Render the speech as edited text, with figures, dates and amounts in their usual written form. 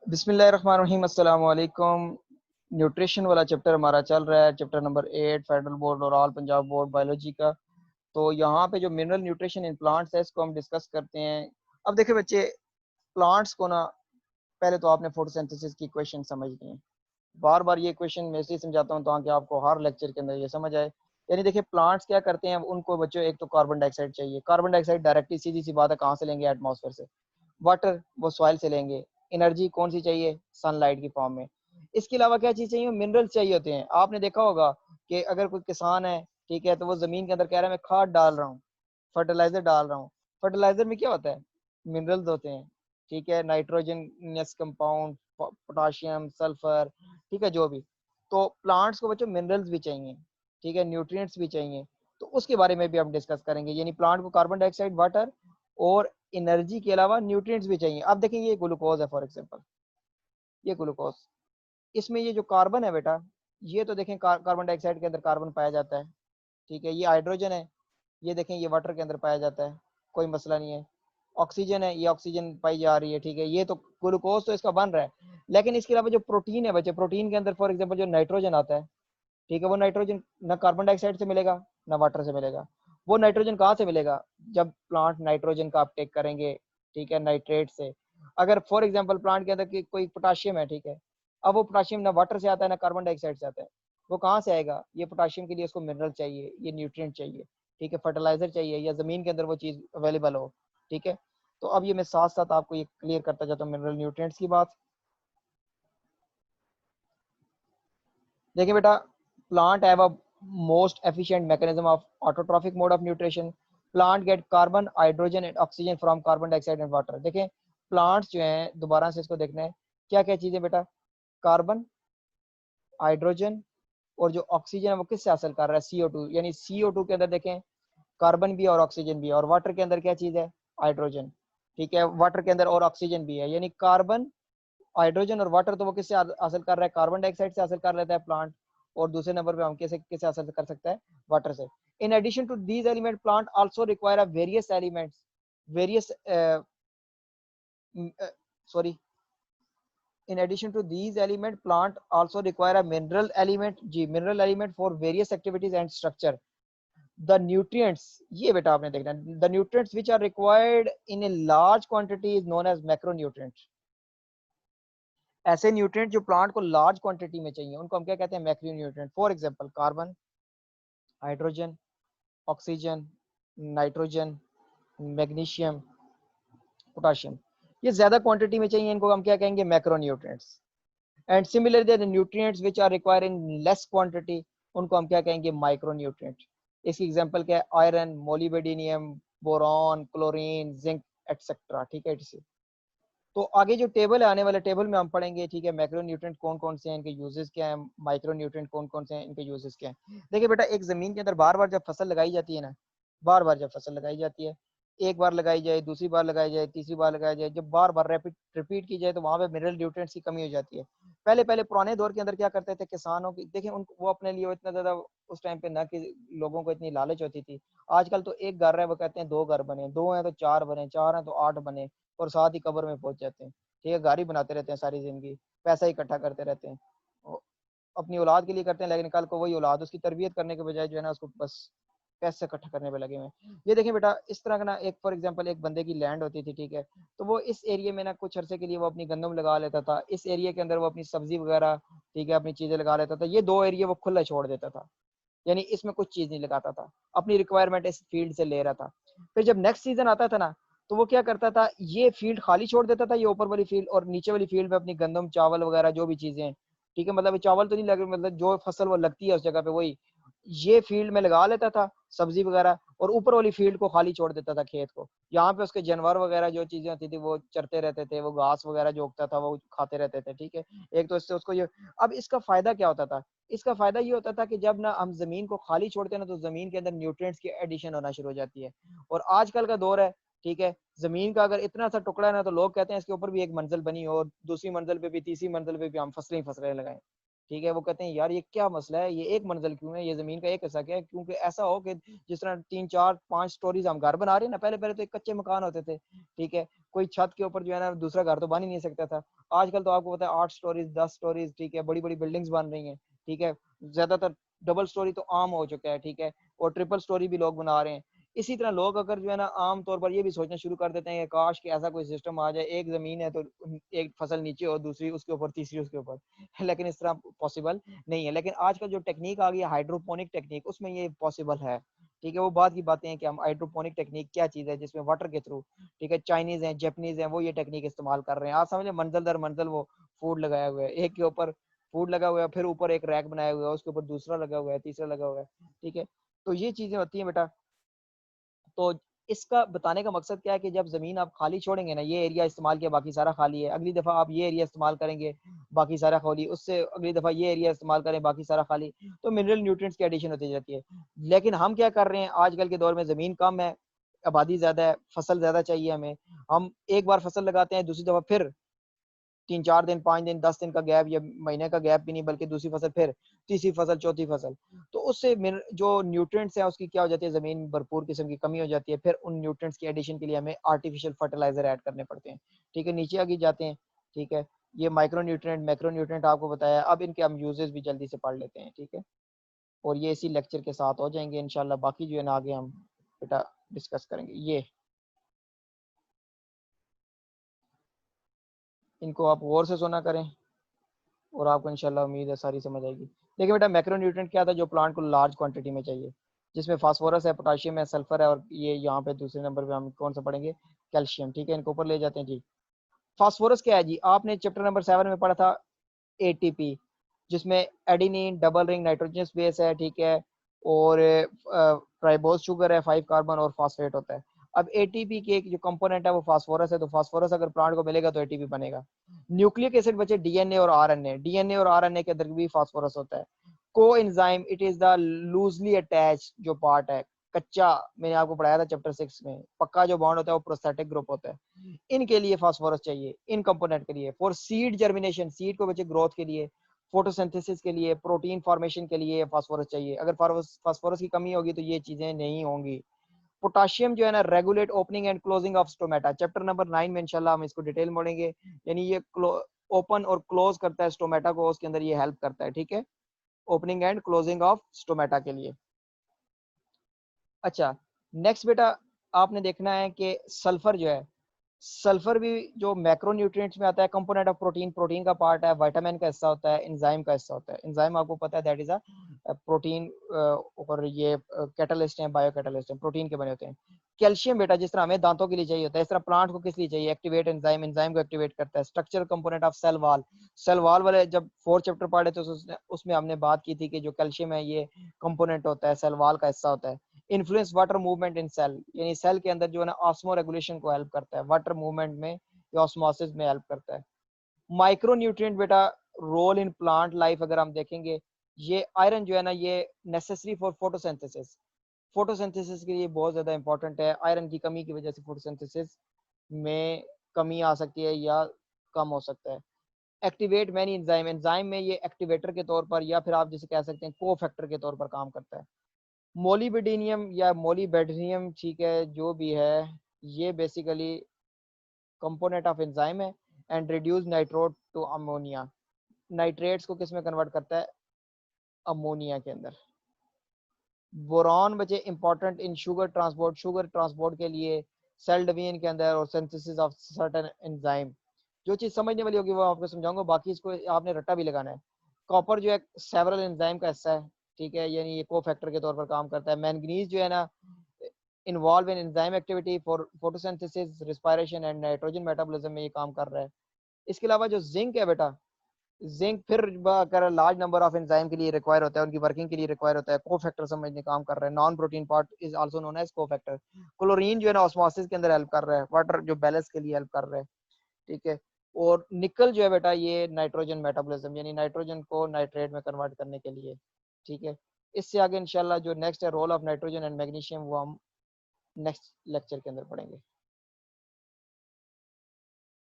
बिस्मिल्लाहिर्रहमानिर्रहीम, अस्सलाम वालेकुम। न्यूट्रिशन वाला चैप्टर हमारा चल रहा है, चैप्टर नंबर 8 फेडरल बोर्ड और ऑल पंजाब बोर्ड बायोलॉजी का। तो यहाँ पे जो मिनरल न्यूट्रिशन इन प्लांट्स है इसको हम डिस्कस करते हैं। अब देखिए बच्चे, प्लांट्स को ना, पहले तो आपने फोटोसिंथेसिस की इक्वेशन समझनी है। बार बार ये इक्वेशन मैं इसलिए समझाता हूँ ताकि आपको हर लेक्चर के अंदर ये समझ आए। यानी देखिए प्लांट्स क्या करते हैं, उनको बच्चों एक तो कार्बन डाइऑक्साइड चाहिए। कार्बन डाइऑक्साइड डायरेक्टली सीधी सी बात है कहाँ से लेंगे, एटमॉस्फेयर से। वाटर वो सॉइल से लेंगे। एनर्जी कौन सी चाहिए, सनलाइट की फॉर्म में। इसके अलावा क्या चीज चाहिए, मिनरल्स चाहिए होते हैं। आपने देखा होगा कि अगर कोई किसान है, ठीक है, तो वो जमीन के अंदर कह रहा है मैं खाद डाल रहा हूँ, फर्टिलाइजर डाल रहा हूँ। फर्टिलाइजर में क्या होता है, मिनरल्स होते हैं। ठीक है, नाइट्रोजनस कंपाउंड, पोटाशियम, सल्फर, ठीक है, जो भी। तो प्लांट्स को बच्चों मिनरल्स भी चाहिए, ठीक है, न्यूट्रिएंट्स भी चाहिए। तो उसके बारे में भी हम डिस्कस करेंगे। यानी प्लांट को कार्बन डाइऑक्साइड, वाटर और एनर्जी के अलावा न्यूट्रिएंट्स भी चाहिए। अब देखिए ये ग्लूकोज है फॉर एग्जांपल, ये ग्लूकोज, इसमें ये जो कार्बन है बेटा, ये तो देखें कार्बन डाइऑक्साइड के अंदर कार्बन पाया जाता है। ठीक है, ये हाइड्रोजन है, ये देखें ये वाटर के अंदर पाया जाता है, कोई मसला नहीं है। ऑक्सीजन है, ये ऑक्सीजन पाई जा रही है। ठीक है, ये तो ग्लूकोज तो इसका बन रहा है। लेकिन इसके अलावा जो प्रोटीन है बच्चे, प्रोटीन के अंदर फॉर एग्जांपल जो नाइट्रोजन आता है, ठीक है, वो नाइट्रोजन ना कार्बन डाइऑक्साइड से मिलेगा ना वाटर से मिलेगा। वो नाइट्रोजन कहाँ से मिलेगा, जब प्लांट नाइट्रोजन का अपटेक करेंगे, ठीक है, नाइट्रेट से। अगर फॉर एग्जांपल प्लांट के अंदर कोई पोटाशियम है, ठीक है, अब वो पोटाशियम ना वाटर से आता है ना कार्बन डाइऑक्साइड से आता है। वो कहाँ से आएगा, ये पोटाशियम के लिए उसको मिनरल चाहिए, ये न्यूट्रिएंट चाहिए, ठीक है, फर्टिलाइजर चाहिए, या जमीन के अंदर वो चीज अवेलेबल हो। ठीक है, तो अब ये मैं साथ साथ आपको ये क्लियर करता जाता हूँ मिनरल न्यूट्रिएंट्स की बात। देखिए बेटा, plant have a most efficient mechanism of autotrophic mode of nutrition. Plant get carbon, hydrogen and oxygen from carbon dioxide and water. देखें प्लांट्स जो हैं, दोबारा से इसको देखना है, क्या क्या चीजें बेटा, कार्बन, हाइड्रोजन और जो ऑक्सीजन है वो किससे हासिल कर रहा है, CO2। यानी CO2 के अंदर देखें कार्बन भी है और ऑक्सीजन भी है, और वाटर के अंदर क्या चीज है, हाइड्रोजन। ठीक है, वाटर के अंदर और ऑक्सीजन भी है। यानी कार्बन, हाइड्रोजन और वाटर तो वो किससे हासिल कर रहा है, कार्बन डाइऑक्साइड से हासिल कर लेता है प्लांट। और दूसरे नंबर पे हम किसे किसे हासिल कर सकता है, वाटर से। In addition to these element plant also require a various elements, various sorry, in addition to these element plant also require a mineral element, जी mineral element for various activities and structure. The nutrients, ये बेटा आपने देखना, the nutrients which are required in a large quantity is known as macronutrients. ऐसे nutrient जो प्लांट को large quantity में चाहिए उनको हम क्या कहते हैं, macro nutrient. For example carbon, hydrogen, oxygen, nitrogen, magnesium, potassium, ये ज्यादा क्वांटिटी में चाहिए, इनको हम क्या कहेंगे, macro nutrients. And similarly the nutrients which are required in less quantity, उनको हम क्या कहेंगे, माइक्रो न्यूट्रिएंट। इसकी एग्जांपल क्या है, iron, molybdenum, boron, chlorine, zinc etcetera. ठीक है, तो आगे जो टेबल है, आने वाले टेबल में हम पढ़ेंगे, ठीक है, मैक्रो न्यूट्रिएंट कौन कौन से हैं, इनके यूजेस क्या हैं, माइक्रो न्यूट्रिएंट कौन कौन से हैं, इनके यूजेस क्या हैं। देखिए बेटा, एक जमीन के अंदर बार बार जब फसल लगाई जाती है ना, बार बार जब फसल लगाई जाती है, एक बार लगाई जाए, दूसरी बार लगाई जाए, तीसरी बार लगाई जाए, जब बार बार रैपिड रिपीट की जाए तो वहां पे मिनरल न्यूट्रिएंट्स की कमी हो जाती है। पहले पहले पुराने दौर के अंदर क्या करते थे किसानों की, देखिए उनको वो अपने लिए इतना ज्यादा उस टाइम पे ना कि लोगों को इतनी लालच होती थी। आजकल तो एक घर है वो कहते हैं दो घर बने, दो हैं तो चार बने, चार हैं तो आठ बने, और साथ ही कब्र में पहुंच जाते हैं। ठीक है, गाड़ी बनाते रहते हैं सारी जिंदगी, पैसा इकट्ठा करते रहते हैं, अपनी औलाद के लिए करते हैं, लेकिन कल को वही औलाद उसकी तरबियत करने के बजाय जो है ना उसको बस पैसे इकट्ठा करने पे लगे हुए हैं। ये देखें बेटा, इस तरह का ना, एक फॉर एग्जांपल एक बंदे की लैंड होती थी, ठीक है, तो वो इस एरिया में ना कुछ अरसे के लिए वो अपनी गंदम लगा लेता था, इस एरिया के अंदर वो अपनी सब्जी वगैरह, ठीक है, अपनी चीजें लगा लेता था। ये दो एरिया वो खुला छोड़ देता था, यानी इसमें कुछ चीज नहीं लगाता था, अपनी रिक्वायरमेंट इस फील्ड से ले रहा था। फिर जब नेक्स्ट सीजन आता था ना, तो वो क्या करता था, ये फील्ड खाली छोड़ देता था, ये ऊपर वाली फील्ड, और नीचे वाली फील्ड में अपनी गंदम, चावल वगैरह जो भी चीजें हैं, ठीक है, मतलब चावल तो नहीं लगे, मतलब जो फसल वो लगती है उस जगह पे वही ये फील्ड में लगा लेता था, सब्जी वगैरह, और ऊपर वाली फील्ड को खाली छोड़ देता था, खेत को। यहाँ पे उसके जानवर वगैरह जो चीजें होती थी वो चरते रहते थे, वो घास वगैरह जो उगता था वो खाते रहते थे। ठीक है, एक तो इससे उसको ये, अब इसका फायदा क्या होता था, इसका फायदा ये होता था कि जब ना हम जमीन को खाली छोड़ते हैं ना, तो जमीन के अंदर न्यूट्रिएंट्स की एडिशन होना शुरू हो जाती है। और आजकल का दौर है, ठीक है, जमीन का अगर इतना सा टुकड़ा है ना, तो लोग कहते हैं इसके ऊपर भी एक मंजिल बनी हो, और दूसरी मंजिल पे भी, तीसरी मंजिल पे भी हम फसलें ही फसलें लगाएं। ठीक है। वो कहते हैं यार ये क्या मसला है, ये एक मंजिल क्यों है, ये जमीन का एक हिस्सा क्या है? क्योंकि ऐसा हो कि जिस तरह 3 4 5 स्टोरीज हम घर बना रहे हैं ना, पहले पहले तो एक कच्चे मकान होते थे, ठीक है, कोई छत के ऊपर जो है ना दूसरा घर तो बन ही नहीं सकता था। आजकल तो आपको पता है 8 स्टोरीज 10 स्टोरीज, ठीक है, बड़ी बड़ी बिल्डिंग्स बन रही हैं, ठीक है। ज्यादातर डबल स्टोरी तो आम हो चुका है, ठीक है, और ट्रिपल स्टोरी भी लोग बना रहे हैं। इसी तरह लोग अगर जो है ना आम तौर पर ये भी सोचना शुरू कर देते हैं कि काश कि ऐसा कोई सिस्टम आ जाए, एक जमीन है तो एक फसल नीचे और दूसरी उसके ऊपर, तीसरी उसके ऊपर लेकिन इस तरह पॉसिबल नहीं है। लेकिन आजकल जो टेक्निक आ गई है हाइड्रोपोनिक टेक्निक, उसमें ये पॉसिबल है, ठीक है। वो बात की बातें हैं कि हम हाइड्रोपोनिक टेक्निक क्या चीज है, जिसमें वाटर के थ्रू, ठीक है, चाइनीज हैं जापानीज हैं वो ये टेक्निक इस्तेमाल कर रहे हैं। आप समझे, मंजिल दर मंजिल वो फूड लगाया हुआ है, एक के ऊपर फूड लगा हुआ है, फिर ऊपर एक रैक बनाया हुआ है, उसके ऊपर दूसरा लगा हुआ है, तीसरा लगा हुआ है, ठीक है। तो ये चीजें होती हैं बेटा। तो इसका बताने का मकसद क्या है कि जब जमीन आप खाली छोड़ेंगे ना, ये एरिया इस्तेमाल किया बाकी सारा खाली है, अगली दफा आप ये एरिया इस्तेमाल करेंगे बाकी सारा खाली, उससे अगली दफा ये एरिया इस्तेमाल करें बाकी सारा खाली, तो मिनरल न्यूट्रिएंट्स की एडिशन होती जाती है। लेकिन हम क्या कर रहे हैं आजकल के दौर में, जमीन कम है, आबादी ज्यादा है, फसल ज्यादा चाहिए हमें, हम एक बार फसल लगाते हैं, दूसरी दफा फिर 3 4 दिन 5 दिन 10 दिन का गैप या महीने का गैप भी नहीं, बल्कि दूसरी फसल, फिर तीसरी फसल, चौथी फसल। तो उससे जो न्यूट्रिएंट्स है उसकी क्या हो जाती है, जमीन भरपूर किस्म की कमी हो जाती है, फिर उन न्यूट्रिएंट्स की एडिशन के लिए हमें आर्टिफिशियल फर्टिलाइजर ऐड करने पड़ते हैं, ठीक है। नीचे आगे जाते हैं, ठीक है। ये माइक्रो न्यूट्रिएंट मैक्रो न्यूट्रिएंट आपको बताया, अब इनके हम यूजेस भी जल्दी से पढ़ लेते हैं, ठीक है। और ये इसी लेक्चर के साथ हो जाएंगे इंशाल्लाह, बाकी जो है ना आगे हम बेटा डिस्कस करेंगे। ये इनको आप गौर से सुना करें और आपको इंशाल्लाह उम्मीद है सारी समझ आएगी। देखिए बेटा, मैक्रोन्यूट्रिएंट क्या था जो प्लांट को लार्ज क्वांटिटी में चाहिए, जिसमें फास्फोरस है, पोटाशियम है, सल्फर है, और ये यहाँ पे दूसरे नंबर पे हम कौन सा पढ़ेंगे, कैल्शियम, ठीक है। इनको ऊपर ले जाते हैं जी। फास्फोरस क्या है जी, आपने चैप्टर नंबर 7 में पढ़ा था, एटीपी, जिसमें adenine double ring nitrogenous base है, ठीक है, और राइबोज शुगर है, 5 कार्बन, और फास्फेट होता है। अब एटीपी के एक जो कंपोनेंट है वो फास्फोरस है, तो फास्फोरस अगर प्लांट को मिलेगा तो एटीपी बनेगा। न्यूक्लिक एसिड बचे डीएनए और आरएनए, डीएनए और आरएनए के अंदर भी फास्फोरस होता है। को enzyme, it is the loosely attach जो पार्ट है, कच्चा, मैंने आपको पढ़ाया था चैप्टर 6 में, पक्का जो बॉन्ड होता है वो प्रोस्थेटिक ग्रुप होता है। इनके लिए फास्फोरस चाहिए, इन कंपोनेंट के लिए, फॉर सीड जर्मिनेशन, सीड को बचे ग्रोथ के लिए, फोटोसिंथेसिस के लिए, प्रोटीन फॉर्मेशन के लिए फास्फोरस चाहिए। अगर फास्फोरस की कमी होगी तो ये चीजें नहीं होंगी। पोटाशियम जो है ना, regulate opening and closing of stomata, chapter number 9 में इंशाल्लाह हम इसको डिटेल में पढ़ेंगे। यानी ये ओपन और क्लोज करता है स्टोमेटा को, उसके अंदर ये हेल्प करता है, ठीक है, opening and closing of stomata के लिए। अच्छा, नेक्स्ट बेटा, आपने देखना है कि सल्फर जो है, सल्फर भी जो मैक्रोन्यूट्रिएंट्स में आता है, कंपोनेंट ऑफ प्रोटीन, प्रोटीन का पार्ट है, विटामिन का हिस्सा होता है, एंजाइम का हिस्सा होता है। एंजाइम आपको पता है दैट इज अ प्रोटीन, और ये कैटलिस्ट हैं, बायो कैटलिस्ट हैं, प्रोटीन के बने होते हैं। कैल्शियम बेटा, जिस तरह हमें दांतों के लिए चाहिए होता है, इस तरह प्लांट को किस लिए चाहिए, एक्टिवेट एंजाइम, एंजाइम को एक्टिवेट करता है। Structural component of cell wall, cell wall वाले जब 4 चैप्टर पढ़े थे तो उसमें हमने बात की थी कि जो कैल्शियम है ये कंपोनेंट होता है, सेल वॉल का हिस्सा होता है। Influence water movement in cell, यानी सेल के अंदर जो है ना ऑस्मो रेगुलेशन को हेल्प करता है, वाटर मूवमेंट में या ऑस्मोसिस में हेल्प करता है। माइक्रो न्यूट्रिएंट बेटा, रोल इन प्लांट लाइफ अगर हम देखेंगे, ये आयरन जो है ना ये नेसेसरी फॉर फोटोसिंथेसिस, फोटोसिंथेसिस के लिए बहुत ज्यादा इंपॉर्टेंट है। आयरन की कमी की वजह से फोटोसिंथेसिस में कमी आ सकती है या कम हो सकता है। एक्टिवेट मैनी एंजाइम, एंजाइम में ये एक्टिवेटर के तौर पर या फिर आप जिसे कह सकते हैं को फैक्टर के तौर पर काम करता है। मोलिबिडेनियम या मोलिबेडनियम, ठीक है, जो भी है, ये बेसिकली कंपोनेंट ऑफ एंजाइम है and reduce nitrite to ammonia, nitrates को किस में कन्वर्ट करता है, अमोनिया के अंदर। बोरॉन बचे इंपॉर्टेंट इन शुगर ट्रांसपोर्ट के लिए, सेल डिवीजन के अंदर, और सिंथेसिस ऑफ सर्टेन एंजाइम। जो चीज समझने वाली होगी वो आपको समझाऊंगा, बाकी इसको आपने रट्टा भी लगाना है। कॉपर जो है सेवरल एंजाइम का हिस्सा है, ठीक है, यानी ये को फैक्टर के तौर पर काम करता है। मैंगनीज जो है ना, involve in enzyme activity for photosynthesis, respiration and nitrogen metabolism में ये काम कर रहा है। इसके अलावा जो जिंक है बेटा, जिंक फिर अगर लार्ज नंबर ऑफ एंजाइम के लिए रिक्वायर होता है, उनकी वर्किंग के लिए रिक्वायर होता है, को फैक्टर समझने काम कर रहा है, non protein part is also known as cofactor. Chlorine जो है ना ऑस्मोसिस के अंदर हेल्प कर रहा है, वाटर जो बैलेंस के लिए हेल्प कर रहा है, ठीक है। और निकल जो है बेटा ये नाइट्रोजन मेटाबॉलिज्म, यानी नाइट्रोजन को नाइट्रेट में कन्वर्ट करने के लिए, ठीक है। इससे आगे इंशाल्लाह जो नेक्स्ट है role of nitrogen and magnesium, वो हम नेक्स्ट लेक्चर के अंदर पढ़ेंगे।